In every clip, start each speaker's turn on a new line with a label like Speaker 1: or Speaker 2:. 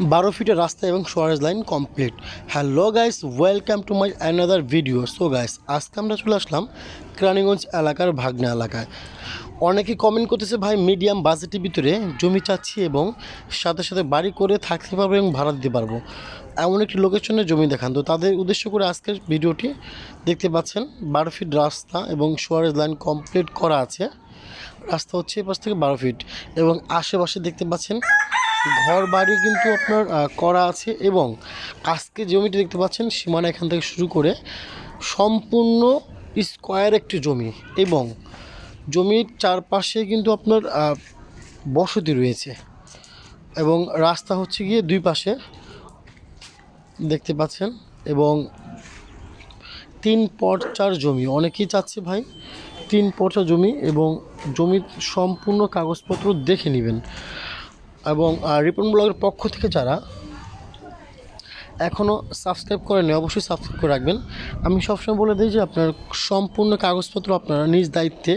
Speaker 1: 12 ফিটের রাস্তা এবং sewerage line complete. Hello guys, welcome to my another video. So guys, আজকে আমরা চলে আসলাম কেরানীগঞ্জ এলাকার ভাগনা এলাকায়। অনেকে কমেন্ট করতেছে, ভাই মিডিয়াম বাজেটের ভিতরে জমি চাচ্ছি এবং সাথে সাথে বাড়ি করে থাকতে পারবো এবং ভাড়া দিতে পারবো, এমন একটি লোকেশনে জমি দেখান। তো তাদের উদ্দেশ্য করে আজকের ভিডিওটি দেখতে পাচ্ছেন। 12 ফিট রাস্তা এবং সোয়ারেজ লাইন কমপ্লিট করা আছে। রাস্তা হচ্ছে এই পাশ থেকে 12 ফিট এবং আশেপাশে দেখতে পাচ্ছেন ঘর বাড়ি কিন্তু আপনার করা আছে। এবং আজকে জমিটি দেখতে পাচ্ছেন সীমানা এখান থেকে শুরু করে সম্পূর্ণ স্কোয়ার একটি জমি এবং জমির চারপাশে কিন্তু আপনার বসতি রয়েছে এবং রাস্তা হচ্ছে গিয়ে দুই পাশে দেখতে পাচ্ছেন। এবং 3 পর্চার জমি, অনেকেই চাচ্ছে ভাই 3 পর্চা জমি এবং জমির সম্পূর্ণ কাগজপত্র দেখে নেবেন। এবং রিপন ব্লগের পক্ষ থেকে যারা এখনও সাবস্ক্রাইব করেনি অবশ্যই সাবস্ক্রাইব করে রাখবেন। আমি সবসময় বলে দিই যে আপনার সম্পূর্ণ কাগজপত্র আপনারা নিজ দায়িত্বে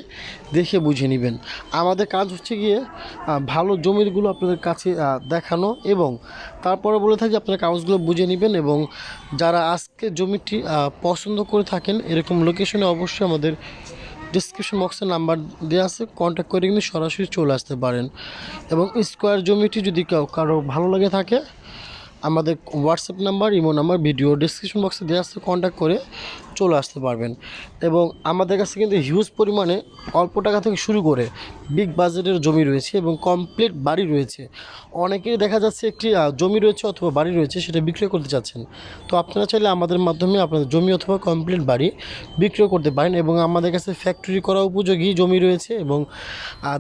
Speaker 1: দেখে বুঝে নেবেন। আমাদের কাজ হচ্ছে গিয়ে ভালো জমিগুলো আপনাদের কাছে দেখানো এবং তারপরে বলে থাকি আপনারা কাগজগুলো বুঝে নেবেন। এবং যারা আজকে জমিটি পছন্দ করে থাকেন এরকম লোকেশনে অবশ্যই আমাদের ডিসক্রিপশন বক্সে নাম্বার দেওয়া আছে, কন্ট্যাক্ট করে কিন্তু সরাসরি চলে আসতে পারেন। এবং স্কোয়ার জমিটি যদি কারো ভালো লাগে থাকে আমাদের WhatsApp number, imo number video description বক্সে দেওয়া আছে, কন্ট্যাক্ট করে চলে আসতে পারবেন। এবং আমাদের কাছে কিন্তু হিউজ পরিমাণে অল্প টাকা থেকে শুরু করে বিগ বাজেটের জমি রয়েছে এবং কমপ্লিট বাড়ি রয়েছে। অনেকেই দেখা যাচ্ছে একটি জমি রয়েছে অথবা বাড়ি রয়েছে, সেটা বিক্রয় করতে চাচ্ছেন। তো আপনারা চাইলে আমাদের মাধ্যমে আপনাদের জমি অথবা কমপ্লিট বাড়ি বিক্রয় করতে পারেন। এবং আমাদের কাছে ফ্যাক্টরি করা উপযোগী জমি রয়েছে এবং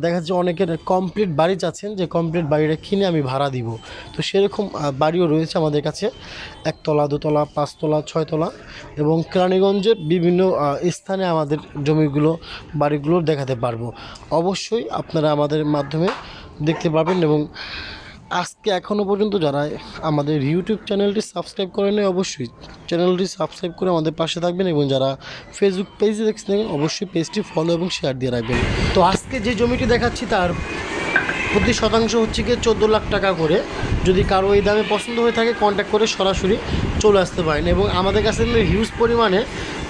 Speaker 1: দেখা যাচ্ছে অনেকের কমপ্লিট বাড়ি চাচ্ছেন যে কমপ্লিট বাড়িটা কিনে আমি ভাড়া দিব। তো সেরকম বাড়িও রয়েছে আমাদের কাছে, 1 তলা 2 তলা 5 তলা 6 তলা। এবং কেরানীগঞ্জের বিভিন্ন স্থানে আমাদের জমিগুলো বাড়িগুলো দেখাতে পারবো। অবশ্যই আপনারা আমাদের মাধ্যমে দেখতে পাবেন। এবং আজকে এখনও পর্যন্ত যারা আমাদের ইউটিউব চ্যানেলটি সাবস্ক্রাইব করেন অবশ্যই চ্যানেলটি সাবস্ক্রাইব করে আমাদের পাশে থাকবেন। এবং যারা ফেসবুক পেজে দেখছেন অবশ্যই পেজটি ফলো এবং শেয়ার দিয়ে রাখবেন। তো আজকে যে জমিটি দেখাচ্ছি তার প্রতি শতাংশ হচ্ছে গিয়ে 14 লাখ টাকা করে। যদি কারো এই দামে পছন্দ হয়ে থাকে কন্ট্যাক্ট করে সরাসরি চলে আসতে পারেন। এবং আমাদের কাছে হিউজ পরিমাণে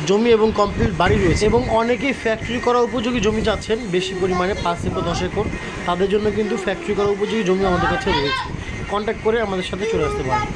Speaker 1: জমি এবং কমপ্লিট বাড়ি রয়েছে এবং অনেকেই ফ্যাক্টরি করা উপযোগী জমি চাচ্ছেন বেশি পরিমাণে 5 একর 10 একর, তাদের জন্য কিন্তু ফ্যাক্টরি করা উপযোগী জমি আমাদের কাছে রয়েছে। কন্ট্যাক্ট করে আমাদের সাথে চলে আসতে পারেন।